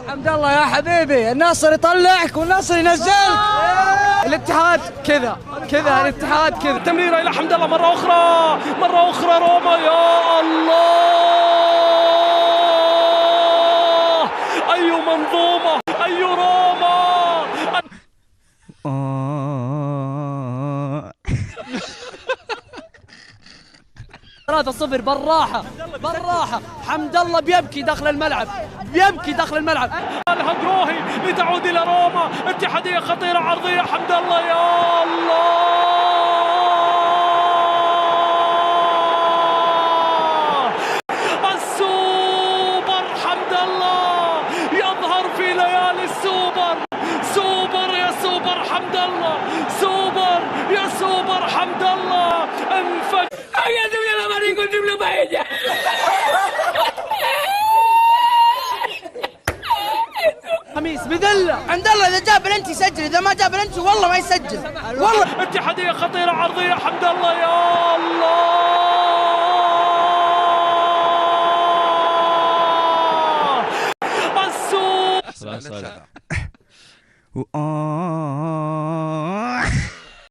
حمد الله يا حبيبي، الناصر يطلعك والناصر ينزلك. الاتحاد كذا الاتحاد كذا. تمريره الى حمد الله مره اخرى روما. يا الله، اي منظومه، اي روما. ثلاثة صفر بالراحة. حمد الله بيبكي داخل الملعب. الهجروهي لتعود الى روما. اتحاديه خطيره عرضيه حمد الله. يا الله، السوبر حمد الله يظهر في ليالي السوبر. سوبر يا سوبر حمد الله، سوبر يا سوبر حمد الله. انفجر خميس بذلة حمد الله اذا جاب بلنتي يسجل، اذا ما جاب بلنتي والله ما يسجل والله. اتحاديه خطيره عرضيه حمد الله. يا الله، السوبر.